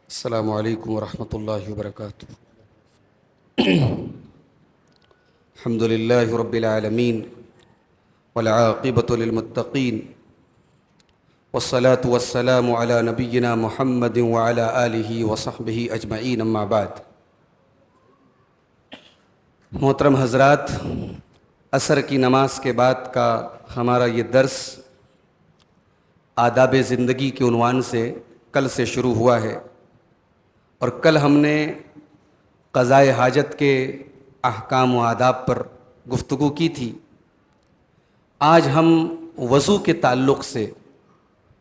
السلام علیکم ورحمۃ اللہ وبرکاتہ۔ الحمد للہ رب العالمین والعاقبۃ للمتقین والصلاة والسلام علی نبینا محمد وعلی آلہ وصحبہ اجمعین، اما بعد۔ محترم حضرات، عصر کی نماز کے بعد کا ہمارا یہ درس آداب زندگی کے عنوان سے کل سے شروع ہوا ہے، اور کل ہم نے قضائے حاجت کے احکام و آداب پر گفتگو کی تھی۔ آج ہم وضو کے تعلق سے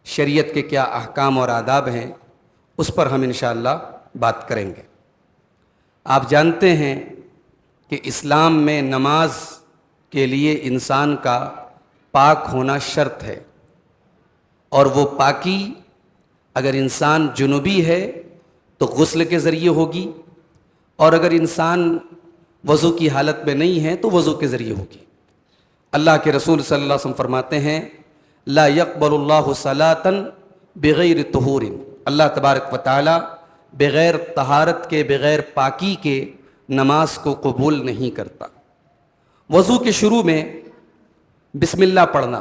شریعت کے کیا احکام اور آداب ہیں اس پر ہم انشاءاللہ بات کریں گے۔ آپ جانتے ہیں کہ اسلام میں نماز کے لیے انسان کا پاک ہونا شرط ہے، اور وہ پاکی اگر انسان جنوبی ہے تو غسل کے ذریعے ہوگی، اور اگر انسان وضو کی حالت میں نہیں ہے تو وضو کے ذریعے ہوگی۔ اللہ کے رسول صلی اللہ علیہ وسلم فرماتے ہیں لا يقبل اللہ صلاۃ بغیر طہور، اللہ تبارک و تعالی بغیر طہارت کے، بغیر پاکی کے نماز کو قبول نہیں کرتا۔ وضو کے شروع میں بسم اللہ پڑھنا،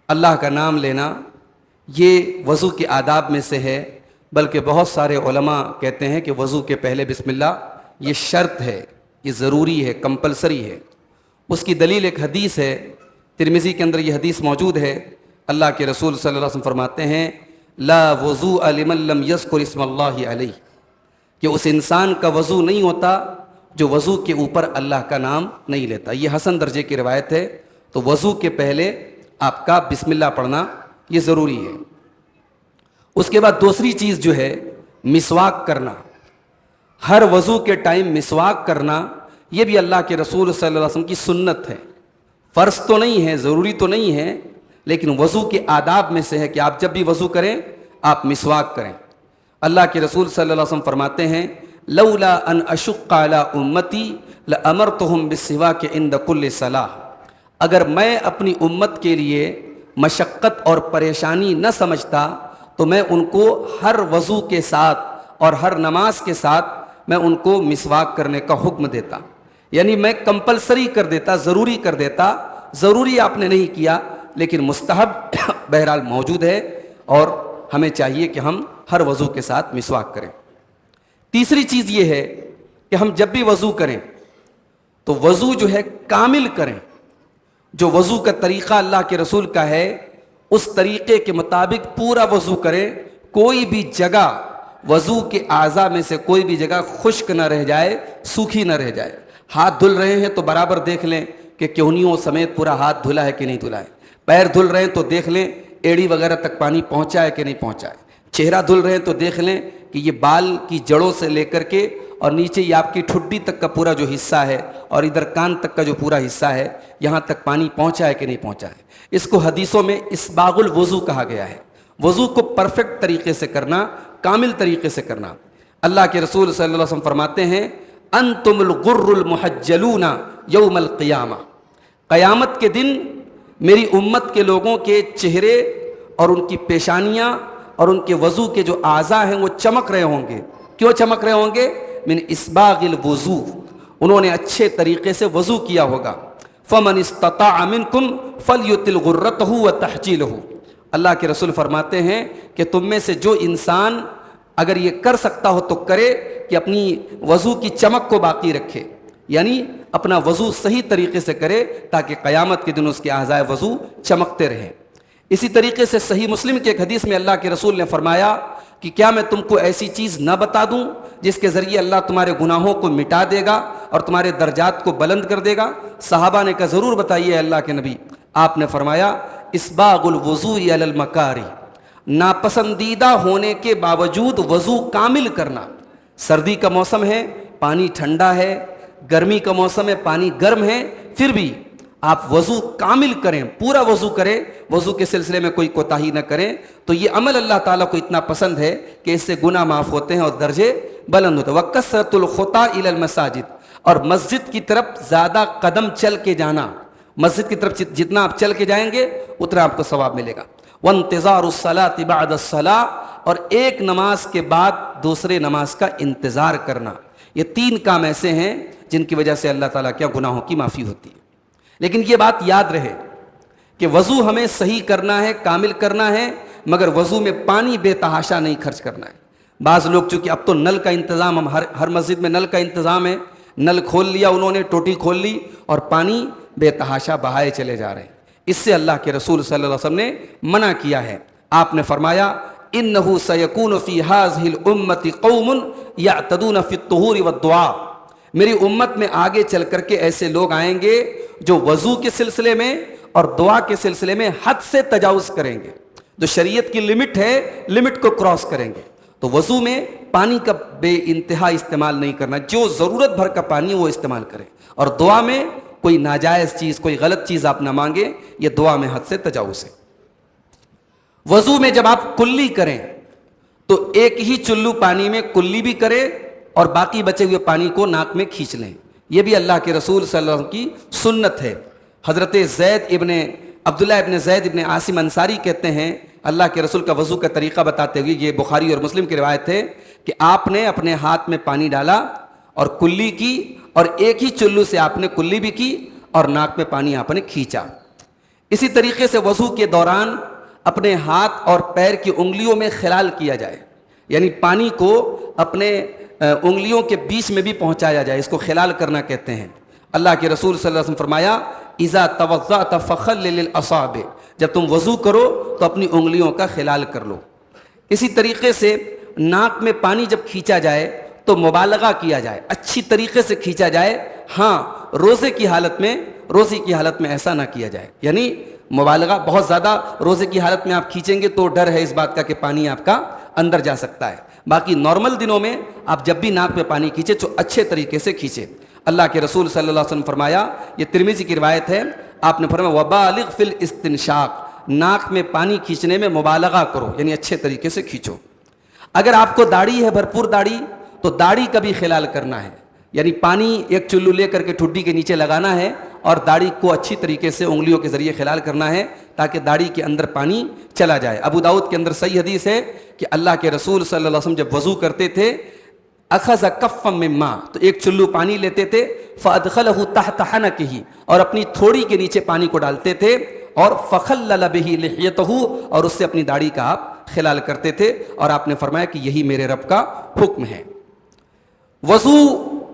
اللہ کا نام لینا، یہ وضو کے آداب میں سے ہے، بلکہ بہت سارے علماء کہتے ہیں کہ وضو کے پہلے بسم اللہ یہ شرط ہے، یہ ضروری ہے، کمپلسری ہے۔ اس کی دلیل ایک حدیث ہے، ترمذی کے اندر یہ حدیث موجود ہے۔ اللہ کے رسول صلی اللہ علیہ وسلم فرماتے ہیں لا وضوء لمن لم یذکر اسم اللہ علیہ، کہ اس انسان کا وضو نہیں ہوتا جو وضو کے اوپر اللہ کا نام نہیں لیتا۔ یہ حسن درجے کی روایت ہے، تو وضو کے پہلے آپ کا بسم اللہ پڑھنا یہ ضروری ہے۔ اس کے بعد دوسری چیز جو ہے مسواک کرنا، ہر وضو کے ٹائم مسواک کرنا، یہ بھی اللہ کے رسول صلی اللہ علیہ وسلم کی سنت ہے۔ فرض تو نہیں ہے، ضروری تو نہیں ہے، لیکن وضو کے آداب میں سے ہے کہ آپ جب بھی وضو کریں آپ مسواک کریں۔ اللہ کے رسول صلی اللہ علیہ وسلم فرماتے ہیں لولا ان اشق علی امتی لامرتهم بالسواک عند کل صلاۃ، اگر میں اپنی امت کے لیے مشقت اور پریشانی نہ سمجھتا تو میں ان کو ہر وضو کے ساتھ اور ہر نماز کے ساتھ میں ان کو مسواک کرنے کا حکم دیتا، یعنی میں کمپلسری کر دیتا، ضروری کر دیتا۔ ضروری آپ نے نہیں کیا، لیکن مستحب بہرحال موجود ہے، اور ہمیں چاہیے کہ ہم ہر وضو کے ساتھ مسواک کریں۔ تیسری چیز یہ ہے کہ ہم جب بھی وضو کریں تو وضو جو ہے کامل کریں، جو وضو کا طریقہ اللہ کے رسول کا ہے اس طریقے کے مطابق پورا وضو کریں۔ کوئی بھی جگہ وضو کے اعضاء میں سے کوئی بھی جگہ خشک نہ رہ جائے، سوکھی نہ رہ جائے۔ ہاتھ دھل رہے ہیں تو برابر دیکھ لیں کہ کہنیوں سمیت پورا ہاتھ دھلا ہے کہ نہیں دھلا ہے۔ پیر دھل رہے ہیں تو دیکھ لیں ایڑی وغیرہ تک پانی پہنچا ہے کہ نہیں پہنچا ہے۔ چہرہ دھل رہے ہیں تو دیکھ لیں کہ یہ بال کی جڑوں سے لے کر کے اور نیچے یہ آپ کی ٹھڈی تک کا پورا جو حصہ ہے، اور ادھر کان تک کا جو پورا حصہ ہے، یہاں تک پانی پہنچا ہے کہ نہیں پہنچا ہے۔ اس کو حدیثوں میں اسباغ الوضو کہا گیا ہے۔ وضو کو پرفیکٹ طریقے سے کرنا، کامل طریقے سے کرنا۔ اللہ کے رسول صلی اللہ علیہ وسلم فرماتے ہیں انتم الغر المحجلون یوم القیامہ، قیامت کے دن میری امت کے لوگوں کے چہرے اور ان کی پیشانیاں اور ان کے وضو کے جو اعضاء ہیں وہ چمک رہے ہوں گے۔ کیوں چمک رہے ہوں گے؟ من اسباغ الوضو، انہوں نے اچھے طریقے سے وضو کیا ہوگا۔ فمن استطاع منکم فلیطل غرتہ وتحجیلہ، اللہ کے رسول فرماتے ہیں کہ تم میں سے جو انسان اگر یہ کر سکتا ہو تو کرے کہ اپنی وضو کی چمک کو باقی رکھے، یعنی اپنا وضو صحیح طریقے سے کرے تاکہ قیامت کے دن اس کے اعضائے وضو چمکتے رہیں۔ اسی طریقے سے صحیح مسلم کے ایک حدیث میں اللہ کے رسول نے فرمایا کہ کیا میں تم کو ایسی چیز نہ بتا دوں جس کے ذریعے اللہ تمہارے گناہوں کو مٹا دے گا اور تمہارے درجات کو بلند کر دے گا؟ صحابہ نے کہا ضرور بتائیے اللہ کے نبی۔ آپ نے فرمایا اسباغ الوضوء علی المکاری، ناپسندیدہ ہونے کے باوجود وضو کامل کرنا۔ سردی کا موسم ہے، پانی ٹھنڈا ہے، گرمی کا موسم ہے، پانی گرم ہے، پھر بھی آپ وضو کامل کریں، پورا وضو کریں، وضو کے سلسلے میں کوئی کوتاہی نہ کریں۔ تو یہ عمل اللہ تعالیٰ کو اتنا پسند ہے کہ اس سے گناہ معاف ہوتے ہیں اور درجے بلند ہوتے ہیں۔ وَكَثْرَةُ الْخُطَىٰ إِلَى الْمَسَاجِدِ، اور مسجد کی طرف زیادہ قدم چل کے جانا، مسجد کی طرف جتنا آپ چل کے جائیں گے اتنا آپ کو ثواب ملے گا۔ وَانْتِظَارُ الصَّلَاةِ بَعْدَ الصَّلَاةِ، اور ایک نماز کے بعد دوسرے نماز کا انتظار کرنا، یہ 3 کام ایسے ہیں جن کی وجہ سے اللہ تعالیٰ کیا گناہوں کی معافی ہوتی ہے۔ لیکن یہ بات یاد رہے کہ وضو ہمیں صحیح کرنا ہے، کامل کرنا ہے، مگر وضو میں پانی بے تحاشا نہیں خرچ کرنا ہے۔ بعض لوگ چونکہ اب تو نل کا انتظام، ہم ہر مسجد میں نل کا انتظام ہے، نل کھول لیا انہوں نے، ٹوٹی کھول لی اور پانی بے تحاشا بہائے چلے جا رہے ہیں۔ اس سے اللہ کے رسول صلی اللہ علیہ وسلم نے منع کیا ہے۔ آپ نے فرمایا انہ سیکون فی ہذہ الامۃ قوم یعتدون فی الطہور والدعاء، میری امت میں آگے چل کر کے ایسے لوگ آئیں گے جو وضو کے سلسلے میں اور دعا کے سلسلے میں حد سے تجاوز کریں گے، جو شریعت کی لمٹ ہے لمٹ کو کراس کریں گے۔ تو وضو میں پانی کا بے انتہا استعمال نہیں کرنا، جو ضرورت بھر کا پانی وہ استعمال کریں، اور دعا میں کوئی ناجائز چیز، کوئی غلط چیز آپ نہ مانگیں، یہ دعا میں حد سے تجاوز ہے۔ وضو میں جب آپ کلی کریں تو ایک ہی چلو پانی میں کلی بھی کریں اور باقی بچے ہوئے پانی کو ناک میں کھینچ لیں، یہ بھی اللہ کے رسول صلی اللہ علیہ وسلم کی سنت ہے۔ حضرت عبداللہ ابن زید ابن عاصم انصاری کہتے ہیں، اللہ کے رسول کا وضو کا طریقہ بتاتے ہوئے، یہ بخاری اور مسلم کی روایت ہے کہ آپ نے اپنے ہاتھ میں پانی ڈالا اور کلی کی، اور ایک ہی چلو سے آپ نے کلی بھی کی اور ناک میں پانی آپ نے کھینچا۔ اسی طریقے سے وضو کے دوران اپنے ہاتھ اور پیر کی انگلیوں میں خلال کیا جائے، یعنی پانی کو اپنے انگلیوں کے بیچ میں بھی پہنچایا جائے، اس کو خلال کرنا کہتے ہیں۔ اللہ کے رسول صلی اللہ علیہ وسلم فرمایا اذا توضأت فخلل الاصابع، جب تم وضو کرو تو اپنی انگلیوں کا خلال کر لو۔ اسی طریقے سے ناک میں پانی جب کھینچا جائے تو مبالغہ کیا جائے، اچھی طریقے سے کھینچا جائے، ہاں روزے کی حالت میں ایسا نہ کیا جائے، یعنی مبالغہ بہت زیادہ روزے کی حالت میں آپ کھینچیں گے تو ڈر ہے اس بات کا کہ پانی آپ کا اندر جا سکتا ہے۔ باقی نارمل دنوں میں آپ جب بھی ناک میں پانی کھینچے تو اچھے طریقے سے کھینچے۔ اللہ کے رسول صلی اللہ علیہ وسلم فرمایا، یہ ترمذی کی روایت ہے، آپ نے فرمایا وبالغ فی الاستنشاق، ناک میں پانی کھینچنے میں مبالغہ کرو، یعنی اچھے طریقے سے کھینچو۔ اگر آپ کو داڑھی ہے، بھرپور داڑھی، تو داڑھی کا بھی خلال کرنا ہے، یعنی پانی ایک چلو لے کر کے ٹھڈی کے نیچے لگانا ہے اور داڑھی کو اچھی طریقے سے انگلیوں کے ذریعے خلال کرنا ہے تاکہ داڑھی کے اندر پانی چلا جائے۔ ابو داؤد کے اندر صحیح حدیث ہے کہ اللہ کے رسول صلی اللہ علیہ وسلم جب وضو کرتے تھے اخذ کفا من ماء، تو ایک چلو پانی لیتے تھے، فادخلہ تحت حنکہ، اور اپنی تھوڑی کے نیچے پانی کو ڈالتے تھے، اور فخلل بہ لحیتہ، اور اس سے اپنی داڑھی کا آپ خلال کرتے تھے، اور آپ نے فرمایا کہ یہی میرے رب کا حکم ہے۔ وضو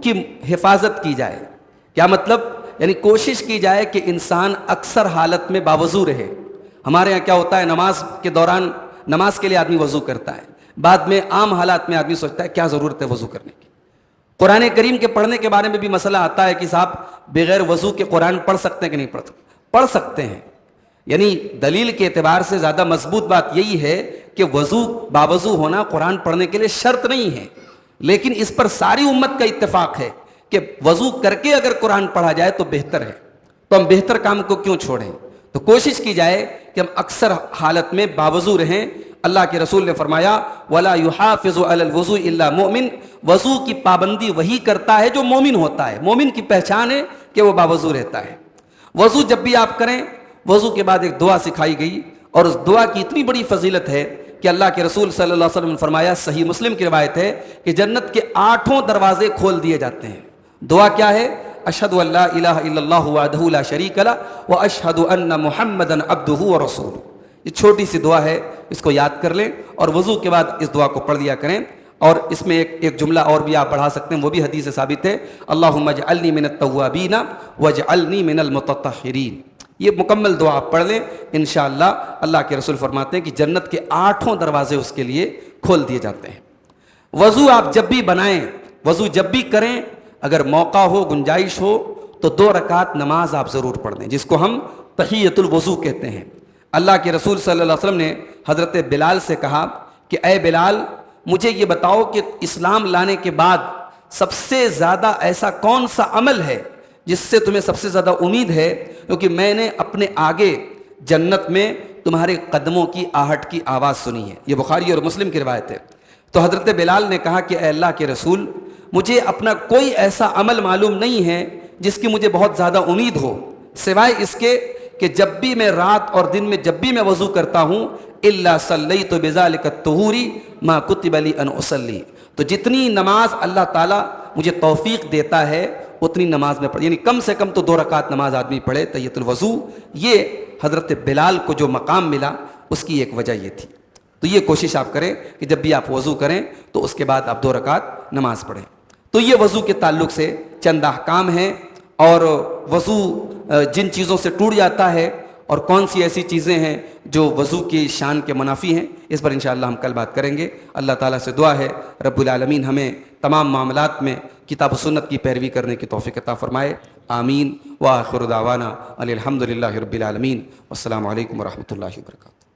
کی حفاظت کی جائے، کیا مطلب؟ یعنی کوشش کی جائے کہ انسان اکثر حالت میں باوضو رہے۔ ہمارے یہاں کیا ہوتا ہے، نماز کے دوران نماز کے لیے آدمی وضو کرتا ہے، بعد میں عام حالات میں آدمی سوچتا ہے کیا ضرورت ہے وضو کرنے کی۔ قرآن کریم کے پڑھنے کے بارے میں بھی مسئلہ آتا ہے کہ صاحب بغیر وضو کے قرآن پڑھ سکتے ہیں کہ نہیں پڑھ سکتے ہیں، یعنی دلیل کے اعتبار سے زیادہ مضبوط بات یہی ہے کہ وضو باوضو ہونا قرآن پڑھنے کے لیے شرط نہیں ہے، لیکن اس پر ساری امت کا اتفاق ہے کہ وضو کر کے اگر قرآن پڑھا جائے تو بہتر ہے، تو ہم بہتر کام کو کیوں چھوڑیں؟ تو کوشش کی جائے کہ ہم اکثر حالت میں باوضو رہیں۔ اللہ کے رسول نے فرمایا وَلَا يُحَافِظُ عَلَى الْوُضُوءِ إِلَّا مُؤْمِنٌ، وضو کی پابندی وہی کرتا ہے جو مومن ہوتا ہے، مومن کی پہچان ہے کہ وہ باوضو رہتا ہے۔ وضو جب بھی آپ کریں، وضو کے بعد ایک دعا سکھائی گئی، اور اس دعا کی اتنی بڑی فضیلت ہے کہ اللہ کے رسول صلی اللہ علیہ وسلم نے فرمایا، صحیح مسلم کی روایت ہے کہ جنت کے 8 دروازے کھول دیے جاتے ہیں۔ دعا کیا ہے؟ اشہد ان لا الہ الا اللہ وحدہ لا شریک لہ واشہد ان محمدا عبدہ ورسولہ۔ یہ چھوٹی سی دعا ہے، اس کو یاد کر لیں اور وضو کے بعد اس دعا کو پڑھ دیا کریں، اور اس میں ایک جملہ اور بھی آپ بڑھا سکتے ہیں، وہ بھی حدیث سے ثابت ہے، اللہم اجعلنی من التوابین واجعلنی من المتطہرین۔ یہ مکمل دعا آپ پڑھ لیں، انشاءاللہ اللہ کے رسول فرماتے ہیں کہ جنت کے 8 دروازے اس کے لیے کھول دیے جاتے ہیں۔ وضو آپ جب بھی بنائیں، وضو جب بھی کریں، اگر موقع ہو، گنجائش ہو تو 2 رکعت نماز آپ ضرور پڑھ دیں، جس کو ہم تحیۃ الوضو کہتے ہیں۔ اللہ کے رسول صلی اللہ علیہ وسلم نے حضرت بلال سے کہا کہ اے بلال، مجھے یہ بتاؤ کہ اسلام لانے کے بعد سب سے زیادہ ایسا کون سا عمل ہے جس سے تمہیں سب سے زیادہ امید ہے، کیونکہ میں نے اپنے آگے جنت میں تمہارے قدموں کی آہٹ کی آواز سنی ہے۔ یہ بخاری اور مسلم کی روایت ہے۔ تو حضرت بلال نے کہا کہ اے اللہ کے رسول، مجھے اپنا کوئی ایسا عمل معلوم نہیں ہے جس کی مجھے بہت زیادہ امید ہو، سوائے اس کے کہ جب بھی میں رات اور دن میں جب بھی میں وضو کرتا ہوں الا صلیت بذلک الطہور ما کتب لی ان اصلی، تو جتنی نماز اللہ تعالیٰ مجھے توفیق دیتا ہے اتنی نماز میں پڑھ، یعنی کم سے کم تو 2 رکعت نماز آدمی پڑھے تحیۃ الوضو. یہ حضرت بلال کو جو مقام ملا اس کی ایک وجہ یہ تھی. تو یہ کوشش آپ کریں کہ جب بھی آپ وضو کریں تو اس کے بعد آپ 2 رکعت نماز پڑھیں. تو یہ وضو کے تعلق سے چند احکام ہیں، اور وضو جن چیزوں سے ٹوٹ جاتا ہے اور کون سی ایسی چیزیں ہیں جو وضو کی شان کے منافی ہیں، اس پر انشاءاللہ ہم کل بات کریں گے. اللہ تعالیٰ سے دعا ہے رب العالمین ہمیں تمام معاملات میں کتاب و سنت کی پیروی کرنے کی توفیق عطا فرمائے. آمین. وآخر دعوانا الحمد للہ رب العالمین. والسلام علیکم ورحمۃ اللہ وبرکاتہ.